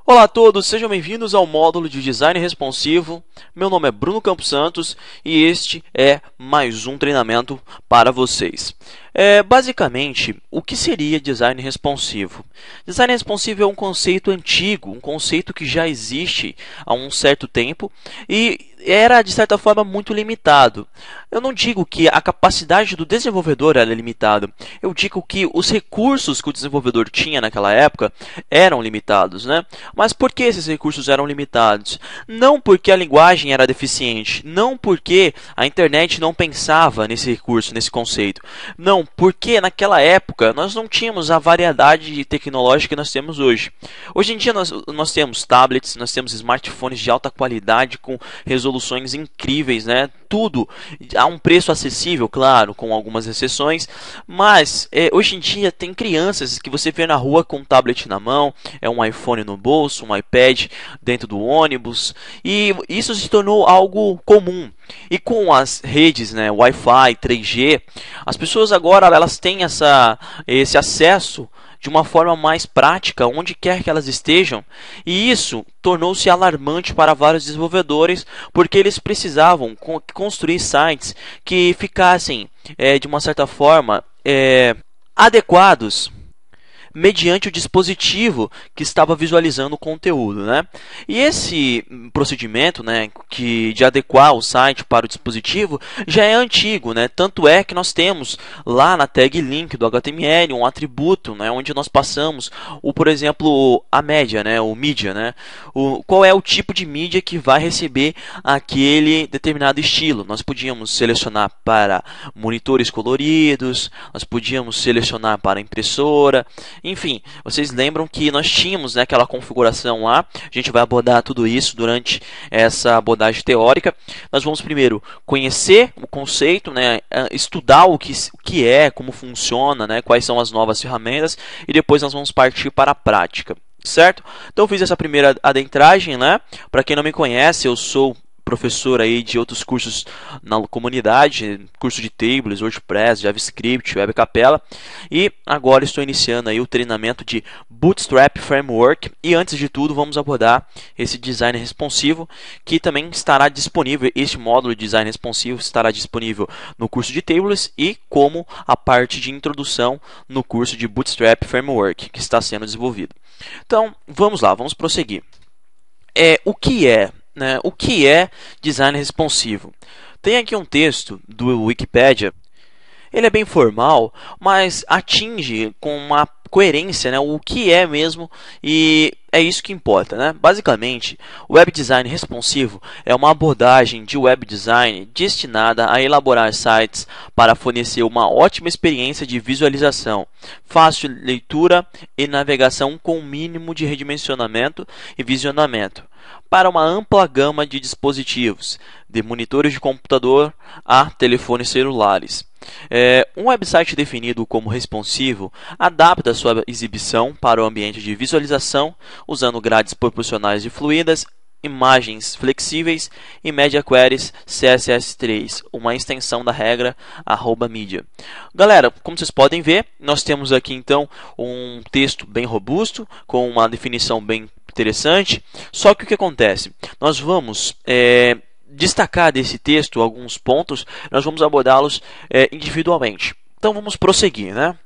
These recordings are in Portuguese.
Olá a todos, sejam bem-vindos ao módulo de Design Responsivo. Meu nome é Bruno Campos Santos e este é mais um treinamento para vocês. Basicamente, o que seria Design Responsivo? Design Responsivo é um conceito antigo, um conceito que já existe há um certo tempo e era, de certa forma, muito limitado. Eu não digo que a capacidade do desenvolvedor era limitada, eu digo que os recursos que o desenvolvedor tinha naquela época eram limitados, né? Mas por que esses recursos eram limitados? Não porque a linguagem era deficiente, não porque a internet não pensava nesse recurso, nesse conceito. Não, porque naquela época nós não tínhamos a variedade tecnológica que nós temos hoje. Hoje em dia nós temos tablets, nós temos smartphones de alta qualidade com resoluções incríveis, né? Tudo a um preço acessível, claro, com algumas exceções, mas hoje em dia tem crianças que você vê na rua com um tablet na mão, um iPhone no bolso, um iPad dentro do ônibus, e isso se tornou algo comum. E com as redes, né, Wi-Fi, 3G, as pessoas agora elas têm esse acesso de uma forma mais prática, onde quer que elas estejam, e isso tornou-se alarmante para vários desenvolvedores, porque eles precisavam construir sites que ficassem, de uma certa forma, adequados mediante o dispositivo que estava visualizando o conteúdo, né? E esse procedimento, né, de adequar o site para o dispositivo já é antigo, né? Tanto é que nós temos lá na tag link do HTML um atributo, né, onde nós passamos por exemplo, a média, né, o mídia, né? Qual é o tipo de mídia que vai receber aquele determinado estilo. Nós podíamos selecionar para monitores coloridos, nós podíamos selecionar para impressora. Enfim, vocês lembram que nós tínhamos, né, aquela configuração lá. A gente vai abordar tudo isso durante essa abordagem teórica. Nós vamos primeiro conhecer o conceito, né, estudar o que é, como funciona, né, quais são as novas ferramentas, e depois nós vamos partir para a prática, certo? Então eu fiz essa primeira adentragem, né? Para quem não me conhece, eu sou professor aí de outros cursos na comunidade, curso de Tables, WordPress, JavaScript, Web Capella, e agora estou iniciando aí o treinamento de Bootstrap Framework. E antes de tudo vamos abordar esse design responsivo, que também estará disponível. Este módulo de design responsivo estará disponível no curso de Tables e como a parte de introdução no curso de Bootstrap Framework que está sendo desenvolvido. Então vamos lá, vamos prosseguir. O que é design responsivo? Tem aqui um texto do Wikipedia. Ele é bem formal, mas atinge com uma coerência, né, o que é mesmo, e é isso que importa, né? Basicamente, o web design responsivo é uma abordagem de web design destinada a elaborar sites para fornecer uma ótima experiência de visualização, fácil leitura e navegação com o mínimo de redimensionamento e visionamento, para uma ampla gama de dispositivos, de monitores de computador a telefones celulares. Um website definido como responsivo adapta sua exibição para o ambiente de visualização, usando grades proporcionais e fluidas, imagens flexíveis e media queries CSS3, uma extensão da regra @media. Galera, como vocês podem ver, nós temos aqui então um texto bem robusto, com uma definição bem interessante. Só que o que acontece? Nós vamos destacar desse texto alguns pontos, nós vamos abordá-los individualmente. Então vamos prosseguir, né?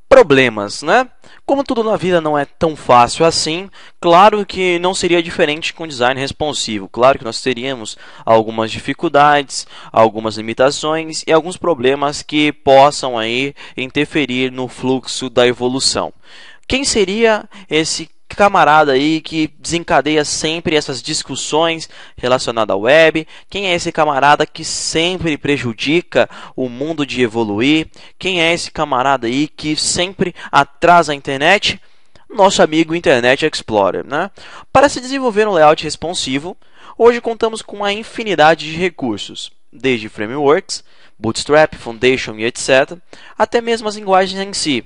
Problemas, né? Como tudo na vida não é tão fácil assim, claro que não seria diferente com design responsivo. Claro que nós teríamos algumas dificuldades, algumas limitações e alguns problemas que possam aí interferir no fluxo da evolução. Quem seria esse camarada aí que desencadeia sempre essas discussões relacionadas à web? Quem é esse camarada que sempre prejudica o mundo de evoluir? Quem é esse camarada aí que sempre atrasa a internet? Nosso amigo Internet Explorer, né? Para se desenvolver um layout responsivo, hoje contamos com uma infinidade de recursos, desde frameworks, Bootstrap, Foundation e etc., até mesmo as linguagens em si.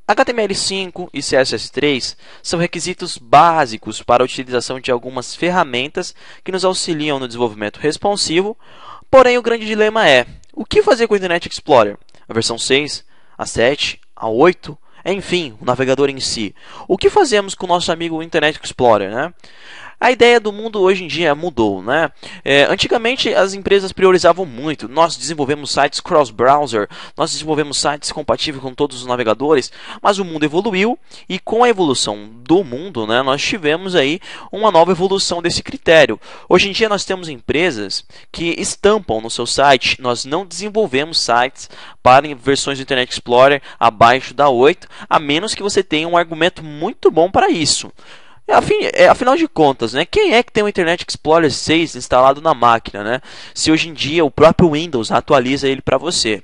HTML5 e CSS3 são requisitos básicos para a utilização de algumas ferramentas que nos auxiliam no desenvolvimento responsivo, porém o grande dilema é: o que fazer com o Internet Explorer? A versão 6, a 7, a 8 enfim, o navegador em si. O que fazemos com o nosso amigo Internet Explorer, né? A ideia do mundo hoje em dia mudou, né? Antigamente as empresas priorizavam muito. Nós desenvolvemos sites cross-browser, nós desenvolvemos sites compatíveis com todos os navegadores, mas o mundo evoluiu e com a evolução do mundo, né, nós tivemos aí uma nova evolução desse critério. Hoje em dia nós temos empresas que estampam no seu site. Nós não desenvolvemos sites para versões do Internet Explorer abaixo da 8, a menos que você tenha um argumento muito bom para isso. Afinal de contas, né, quem é que tem o Internet Explorer 6 instalado na máquina, né? Se hoje em dia o próprio Windows atualiza ele para você.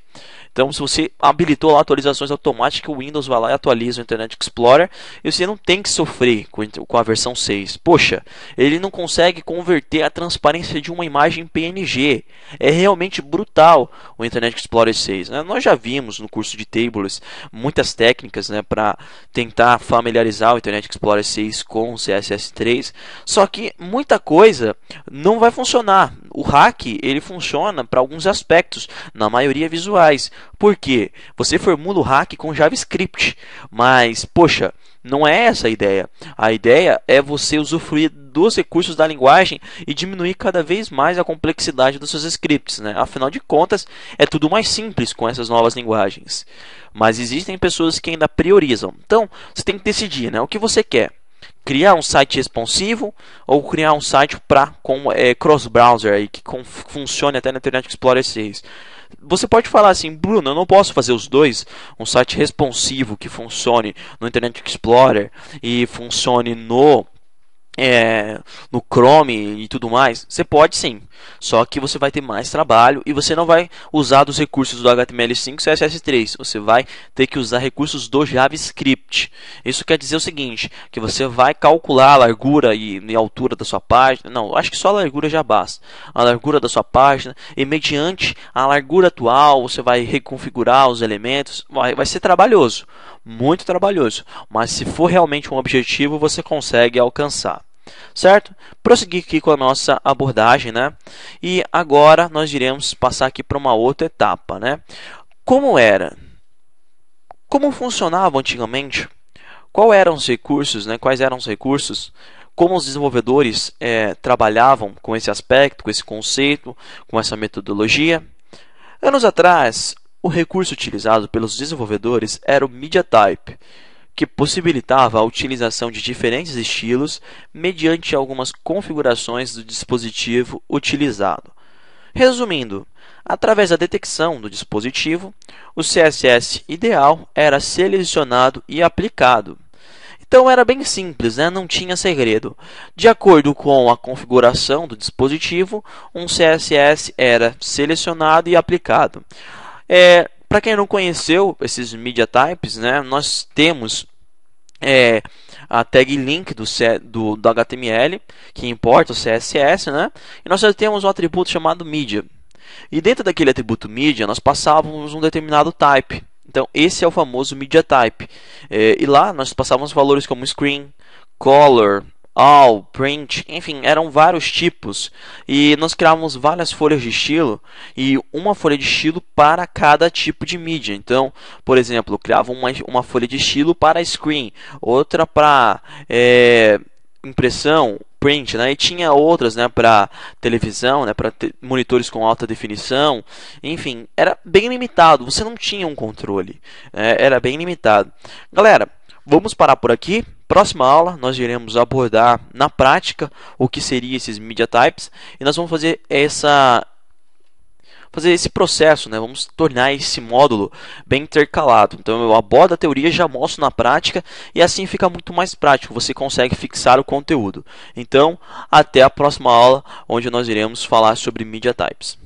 Então, se você habilitou lá atualizações automáticas, o Windows vai lá e atualiza o Internet Explorer e você não tem que sofrer com a versão 6. Poxa, ele não consegue converter a transparência de uma imagem em PNG. É realmente brutal o Internet Explorer 6. Né? Nós já vimos no curso de Tables muitas técnicas, né, para tentar familiarizar o Internet Explorer 6 com o CSS3. Só que muita coisa não vai funcionar. O hack ele funciona para alguns aspectos, na maioria visuais. Por quê? Você formula o hack com JavaScript, mas, poxa, não é essa a ideia. A ideia é você usufruir dos recursos da linguagem e diminuir cada vez mais a complexidade dos seus scripts, né? Afinal de contas, é tudo mais simples com essas novas linguagens. Mas existem pessoas que ainda priorizam. Então, você tem que decidir, né? O que você quer. Criar um site responsivo ou criar um site com cross-browser aí, que funcione até no Internet Explorer 6. Você pode falar assim, Bruno, eu não posso fazer os dois, um site responsivo que funcione no Internet Explorer e funcione no Chrome e tudo mais. Você pode sim, só que você vai ter mais trabalho e você não vai usar dos recursos do HTML5 e CSS3. Você vai ter que usar recursos do JavaScript. Isso quer dizer o seguinte, que você vai calcular a largura e altura da sua página. Não, acho que só a largura já basta. A largura da sua página e mediante a largura atual você vai reconfigurar os elementos. Vai ser trabalhoso, muito trabalhoso, mas se for realmente um objetivo você consegue alcançar. Certo? Prosseguir aqui com a nossa abordagem, né? E agora nós iremos passar aqui para uma outra etapa, né? Como funcionava antigamente? Quais eram os recursos, né? Quais eram os recursos? Como os desenvolvedores trabalhavam com esse aspecto, com esse conceito, com essa metodologia? Anos atrás, o recurso utilizado pelos desenvolvedores era o MediaType, que possibilitava a utilização de diferentes estilos mediante algumas configurações do dispositivo utilizado. Resumindo, através da detecção do dispositivo, o CSS ideal era selecionado e aplicado. Então era bem simples, né? Não tinha segredo. De acordo com a configuração do dispositivo, um CSS era selecionado e aplicado. Para quem não conheceu esses MediaTypes, né, nós temos a tag link do HTML, que importa o CSS, né, e nós já temos um atributo chamado media. E dentro daquele atributo media, nós passávamos um determinado type. Então, esse é o famoso MediaType. E lá nós passávamos valores como screen, color, all, print, enfim, eram vários tipos. E nós criávamos várias folhas de estilo e uma folha de estilo para cada tipo de mídia. Então, por exemplo, eu criava uma folha de estilo para screen, outra para impressão, print, né? E tinha outras, né, para televisão, né, para monitores com alta definição. Enfim, era bem limitado, você não tinha um controle, era bem limitado. Galera, vamos parar por aqui. Próxima aula nós iremos abordar na prática o que seriam esses MediaTypes e nós vamos fazer esse processo, né? Vamos tornar esse módulo bem intercalado. Então eu abordo a teoria, já mostro na prática e assim fica muito mais prático, você consegue fixar o conteúdo. Então, até a próxima aula onde nós iremos falar sobre MediaTypes.